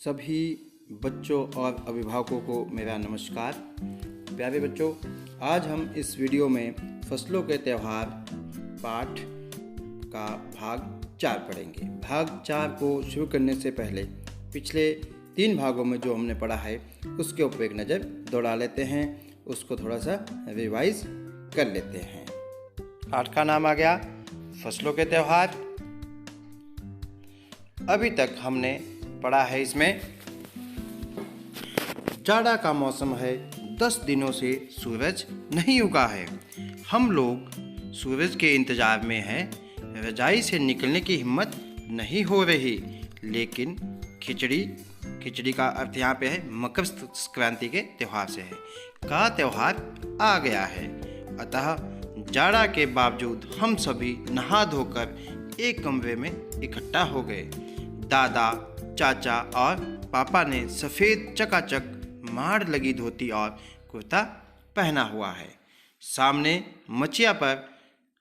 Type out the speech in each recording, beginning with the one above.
सभी बच्चों और अभिभावकों को मेरा नमस्कार। प्यारे बच्चों, आज हम इस वीडियो में फसलों के त्यौहार पाठ का भाग 4 पढ़ेंगे। भाग 4 को शुरू करने से पहले पिछले 3 भागों में जो हमने पढ़ा है उसके ऊपर एक नज़र दौड़ा लेते हैं, उसको थोड़ा सा रिवाइज कर लेते हैं। पाठ का नाम आ गया फसलों के त्यौहार। अभी तक हमने पढ़ा है इसमें जाड़ा का मौसम है, 10 दिनों से सूरज नहीं उगा है। हम लोग सूरज के इंतजार में हैं, रजाई से निकलने की हिम्मत नहीं हो रही। लेकिन खिचड़ी का अर्थ यहाँ पे है मकर संक्रांति के त्यौहार से है, का त्यौहार आ गया है। अतः जाड़ा के बावजूद हम सभी नहा धोकर एक कमरे में इकट्ठा हो गए। दादा, चाचा और पापा ने सफ़ेद चकाचक माड़ लगी धोती और कुर्ता पहना हुआ है। सामने मचिया पर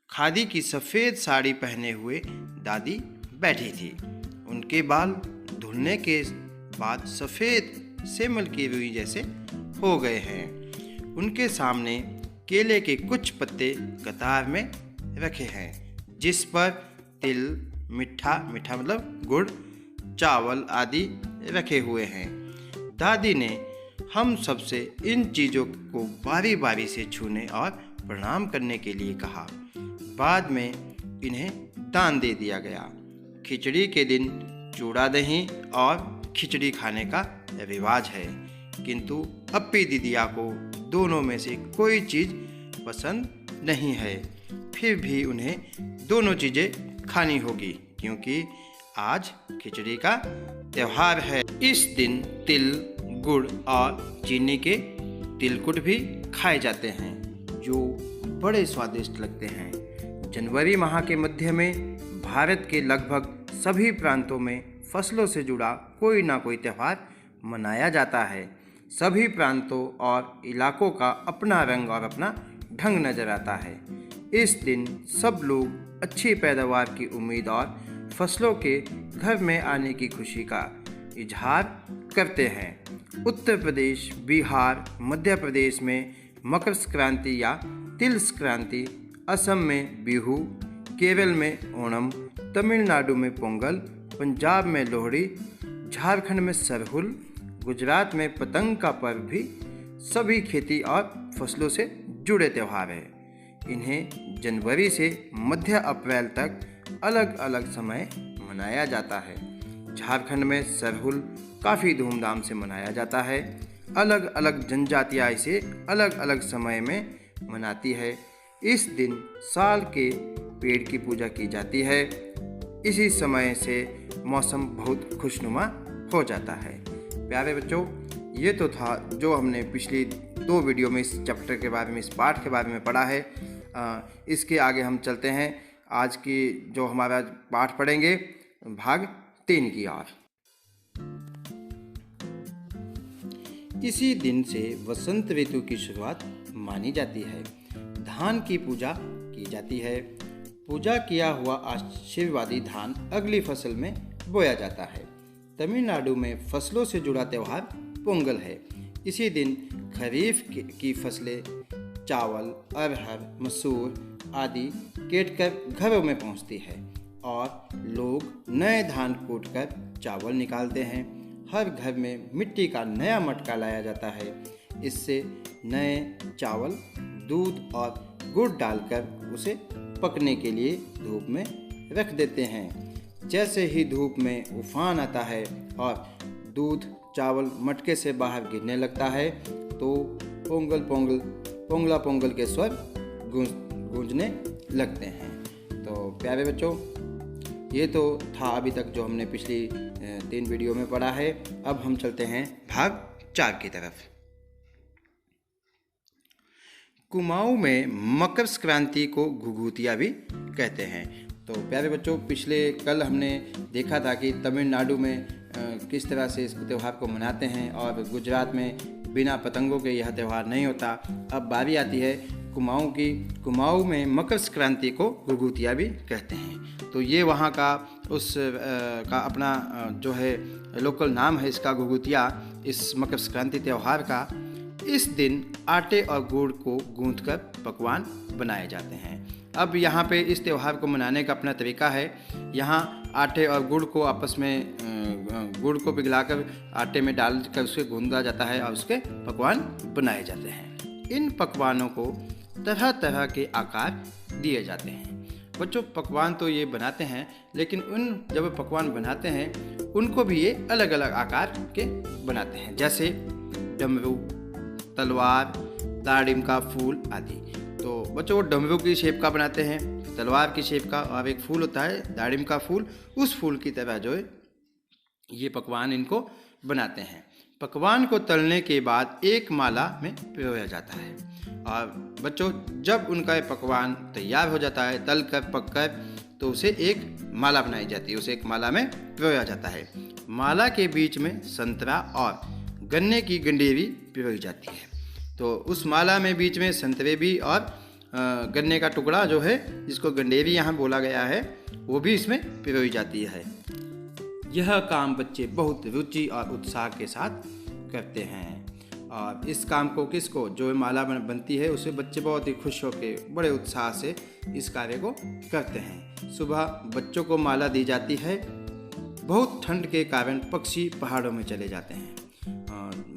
खादी की सफ़ेद साड़ी पहने हुए दादी बैठी थी। उनके बाल धुलने के बाद सफ़ेद सेमल की रुई जैसे हो गए हैं। उनके सामने केले के कुछ पत्ते कतार में रखे हैं, जिस पर तिल, मीठा मतलब गुड़, चावल आदि रखे हुए हैं। दादी ने हम सबसे इन चीज़ों को बारी बारी से छूने और प्रणाम करने के लिए कहा। बाद में इन्हें दान दे दिया गया। खिचड़ी के दिन चूड़ा दही और खिचड़ी खाने का रिवाज है, किंतु अप्पी दीदिया को दोनों में से कोई चीज़ पसंद नहीं है। फिर भी उन्हें दोनों चीज़ें खानी होगी, क्योंकि आज खिचड़ी का त्यौहार है। इस दिन तिल, गुड़ और चीनी के तिलकुट भी खाए जाते हैं, जो बड़े स्वादिष्ट लगते हैं। जनवरी माह के मध्य में भारत के लगभग सभी प्रांतों में फसलों से जुड़ा कोई ना कोई त्यौहार मनाया जाता है। सभी प्रांतों और इलाकों का अपना रंग और अपना ढंग नजर आता है। इस दिन सब लोग अच्छी पैदावार की उम्मीद और फसलों के घर में आने की खुशी का इजहार करते हैं। उत्तर प्रदेश, बिहार, मध्य प्रदेश में मकर संक्रांति या तिल संक्रांति, असम में बिहू, केरल में ओणम, तमिलनाडु में पोंगल, पंजाब में लोहड़ी, झारखंड में सरहुल, गुजरात में पतंग का पर्व भी सभी खेती और फसलों से जुड़े त्यौहार हैं। इन्हें जनवरी से मध्य अप्रैल तक अलग अलग समय मनाया जाता है। झारखंड में सरहुल काफ़ी धूमधाम से मनाया जाता है। अलग अलग जनजातियाँ इसे अलग अलग समय में मनाती है। इस दिन साल के पेड़ की पूजा की जाती है। इसी समय से मौसम बहुत खुशनुमा हो जाता है। प्यारे बच्चों, ये तो था जो हमने पिछली 2 वीडियो में इस चैप्टर के बारे में, इस पाठ के बारे में पढ़ा है। इसके आगे हम चलते हैं। आज की जो हमारा पाठ पढ़ेंगे भाग 3 की ओर। इसी दिन से वसंत ऋतु की शुरुआत मानी जाती है। धान की पूजा की जाती है। पूजा किया हुआ आशीर्वादी धान अगली फसल में बोया जाता है। तमिलनाडु में फसलों से जुड़ा त्यौहार पोंगल है। इसी दिन खरीफ की फसलें चावल, अरहर, मसूर आदि केटकर घरों में पहुंचती है और लोग नए धान कूटकर चावल निकालते हैं। हर घर में मिट्टी का नया मटका लाया जाता है। इससे नए चावल, दूध और गुड़ डालकर उसे पकने के लिए धूप में रख देते हैं। जैसे ही धूप में उफान आता है और दूध, चावल मटके से बाहर गिरने लगता है, तो पोंगल पोंगल पोंगला पोंगल के स्वर गूंजने लगते हैं। तो प्यारे बच्चों, ये तो था अभी तक जो हमने पिछली 3 वीडियो में पढ़ा है। अब हम चलते हैं भाग 4 की तरफ। कुमाऊं में मकर संक्रांति को घुघुतिया भी कहते हैं। तो प्यारे बच्चों, कल हमने देखा था कि तमिलनाडु में किस तरह से इस त्यौहार को मनाते हैं और गुजरात में बिना पतंगों के यह त्यौहार नहीं होता। अब बारी आती है कुमाऊं की। कुमाऊं में मकर संक्रांति को घुघुतिया भी कहते हैं। तो ये वहाँ का अपना जो है लोकल नाम है इसका घुघुतिया, इस मकर संक्रांति त्यौहार का। इस दिन आटे और गुड़ को गूंथकर पकवान बनाए जाते हैं। अब यहाँ पे इस त्यौहार को मनाने का अपना तरीका है। यहाँ आटे और गुड़ को आपस में गुड़ को पिघलाकर आटे में डालकर उसे गूंदा जाता है और उसके पकवान बनाए जाते हैं। इन पकवानों को तरह तरह के आकार दिए जाते हैं। बच्चों, पकवान तो ये बनाते हैं, लेकिन जब पकवान बनाते हैं उनको भी ये अलग अलग आकार के बनाते हैं, जैसे डमरू, तलवार, दाड़िम का फूल आदि। तो बच्चों, वो डमरू की शेप का बनाते हैं, तलवार की शेप का, और एक फूल होता है दाड़िम का फूल, उस फूल की तरह जो है ये पकवान इनको बनाते हैं। पकवान को तलने के बाद एक माला में पिरोया जाता है। और बच्चों, जब उनका ये पकवान तैयार हो जाता है, तल कर पक कर, तो उसे एक माला बनाई जाती है, उसे एक माला में पिरोया जाता है। माला के बीच में संतरा और गन्ने की गंडेरी पिरोई जाती है। तो उस माला में बीच में संतरे भी और गन्ने का टुकड़ा जो है, जिसको गंडेरी यहाँ बोला गया है, वो भी इसमें पिरोई जाती है। यह काम बच्चे बहुत रुचि और उत्साह के साथ करते हैं। और इस काम को जो माला बनती है, उसे बच्चे बहुत ही खुश होकर बड़े उत्साह से इस कार्य को करते हैं। सुबह बच्चों को माला दी जाती है। बहुत ठंड के कारण पक्षी पहाड़ों में चले जाते हैं।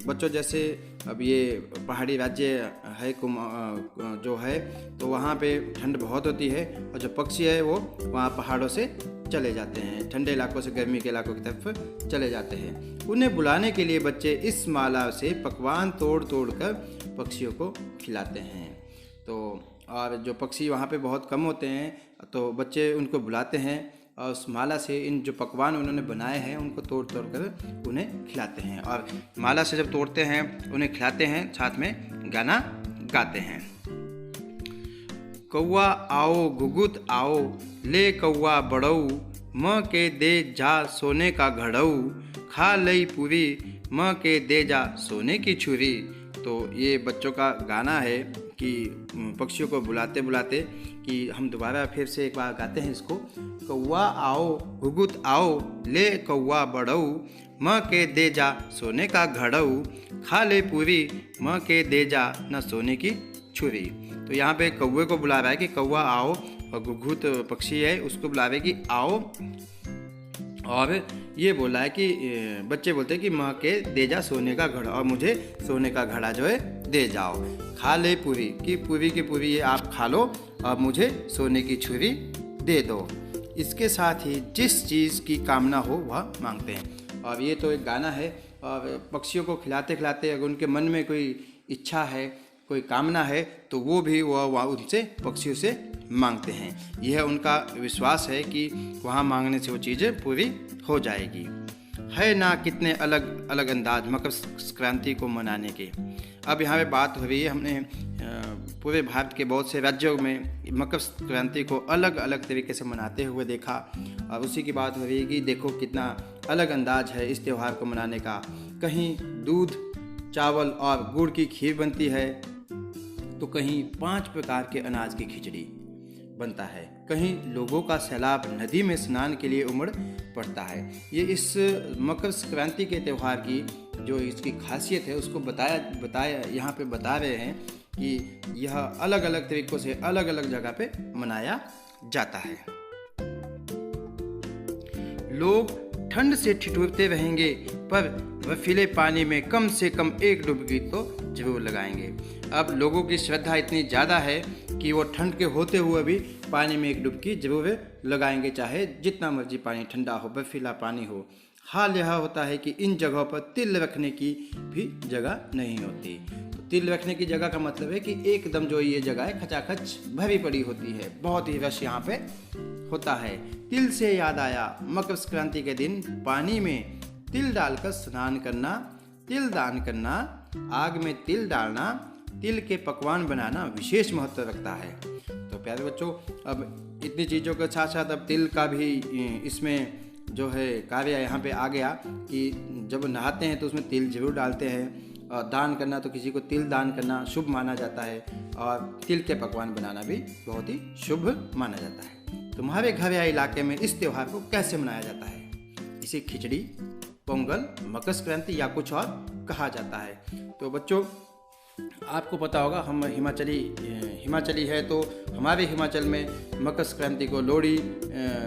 बच्चों, जैसे अब ये पहाड़ी राज्य है जो है, तो वहाँ पे ठंड बहुत होती है, और जो पक्षी है वो वहाँ पहाड़ों से चले जाते हैं, ठंडे इलाकों से गर्मी के इलाकों की तरफ चले जाते हैं। उन्हें बुलाने के लिए बच्चे इस माला से पकवान तोड़ तोड़ कर पक्षियों को खिलाते हैं। तो और जो पक्षी वहाँ पे बहुत कम होते हैं, तो बच्चे उनको बुलाते हैं और उस माला से इन जो पकवान उन्होंने बनाए हैं उनको तोड़ तोड़ कर उन्हें खिलाते हैं। और माला से जब तोड़ते हैं, उन्हें खिलाते हैं, साथ में गाना गाते हैं। कौआ आओ घुघुत आओ, ले कौआ बड़ऊ, म के दे जा सोने का घड़ऊ, खा लई पूरी, म के दे जा सोने की छुरी। तो ये बच्चों का गाना है कि पक्षियों को बुलाते बुलाते, कि हम दोबारा फिर से एक बार गाते हैं इसको। कौआ आओ घुघुत आओ, ले कौआ बड़ऊ, म के दे जा सोने का घड़ऊ, खा ले पूरी, म के दे जा न सोने की छुरी। तो यहाँ पे कौवे को बुला रहा है कि कौआ आओ, और घुघुत पक्षी है उसको बुला रहे कि आओ, और ये बोला है कि बच्चे बोलते हैं कि माँ के दे जा सोने का घड़ा, और मुझे सोने का घड़ा जो है दे जाओ। खा ले पूरी, कि पूरी की पूरी ये आप खा लो और मुझे सोने की छुरी दे दो। इसके साथ ही जिस चीज़ की कामना हो वह मांगते हैं। और ये तो एक गाना है। और पक्षियों को खिलाते खिलाते अगर उनके मन में कोई इच्छा है, कोई कामना है, तो वो भी वह उनसे पक्षियों से मांगते हैं। यह उनका विश्वास है कि वहाँ मांगने से वो चीज़ें पूरी हो जाएगी। है ना कितने अलग अलग अंदाज मकर संक्रांति को मनाने के। अब यहाँ पे बात हो रही है, हमने पूरे भारत के बहुत से राज्यों में मकर संक्रांति को अलग अलग तरीके से मनाते हुए देखा, और उसी की बात हो रही है कि देखो कितना अलग अंदाज है इस त्यौहार को मनाने का। कहीं दूध, चावल और गुड़ की खीर बनती है, तो कहीं 5 प्रकार के अनाज की खिचड़ी बनता है, कहीं लोगों का सैलाब नदी में स्नान के लिए उमड़ पड़ता है। ये इस मकर संक्रांति के त्यौहार की जो इसकी खासियत है उसको बताया यहाँ पे बता रहे हैं कि यह अलग अलग तरीक़ों से अलग अलग जगह पे मनाया जाता है। लोग ठंड से ठिठुरते रहेंगे, पर बर्फीले पानी में कम से कम एक डुबकी तो जरूर लगाएंगे। अब लोगों की श्रद्धा इतनी ज़्यादा है कि वो ठंड के होते हुए भी पानी में एक डुबकी जरूर लगाएंगे, चाहे जितना मर्जी पानी ठंडा हो, बर्फीला पानी हो। हाल यह होता है कि इन जगहों पर तिल रखने की भी जगह नहीं होती। तो तिल रखने की जगह का मतलब है कि एकदम जो ये जगह है खचाखच भरी पड़ी होती है, बहुत ही रश यहाँ पे होता है। तिल से याद आया, मकर संक्रांति के दिन पानी में तिल डालकर स्नान करना, तिल दान करना, आग में तिल डालना, तिल के पकवान बनाना विशेष महत्व रखता है। तो प्यारे बच्चों, अब इतनी चीज़ों के साथ साथ अब तिल का भी इसमें जो है कार्य यहाँ पे आ गया कि जब नहाते हैं तो उसमें तिल जरूर डालते हैं। और दान करना, तो किसी को तिल दान करना शुभ माना जाता है, और तिल के पकवान बनाना भी बहुत ही शुभ माना जाता है। तुम्हारे घर या इलाके में इस त्यौहार को कैसे मनाया जाता है? इसे खिचड़ी, पोंगल, मकर संक्रांति या कुछ और कहा जाता है। तो बच्चों, आपको पता होगा हम हिमाचली है, तो हमारे हिमाचल में मकर संक्रांति को लोहड़ी,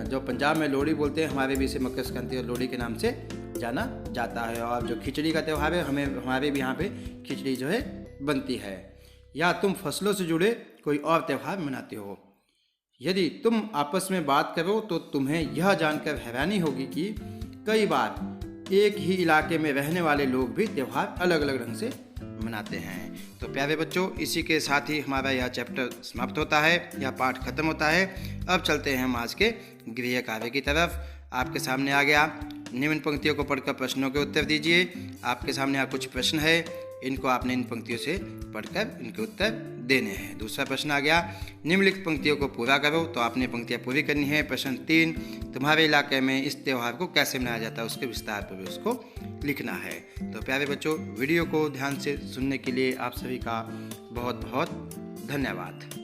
जो पंजाब में लोहड़ी बोलते हैं, हमारे भी इसे मकर संक्रांति और लोहड़ी के नाम से जाना जाता है। और जो खिचड़ी का त्यौहार है, हमारे भी यहाँ पे खिचड़ी जो है बनती है। या तुम फसलों से जुड़े कोई और त्यौहार मनाते हो? यदि तुम आपस में बात करो तो तुम्हें यह जानकर हैरानी होगी कि कई बार एक ही इलाके में रहने वाले लोग भी त्यौहार अलग अलग ढंग से मनाते हैं। तो प्यारे बच्चों, इसी के साथ ही हमारा यह चैप्टर समाप्त होता है, यह पाठ खत्म होता है। अब चलते हैं हम आज के गृह कार्य की तरफ। आपके सामने आ गया, निम्न पंक्तियों को पढ़कर प्रश्नों के उत्तर दीजिए। आपके सामने यहाँ कुछ प्रश्न है, इनको आपने इन पंक्तियों से पढ़कर इनके उत्तर देने हैं। दूसरा प्रश्न आ गया, निम्नलिखित पंक्तियों को पूरा करो, तो आपने पंक्तियाँ पूरी करनी है। प्रश्न 3, तुम्हारे इलाके में इस त्यौहार को कैसे मनाया जाता है, उसके विस्तार पर भी उसको लिखना है। तो प्यारे बच्चों, वीडियो को ध्यान से सुनने के लिए आप सभी का बहुत बहुत धन्यवाद।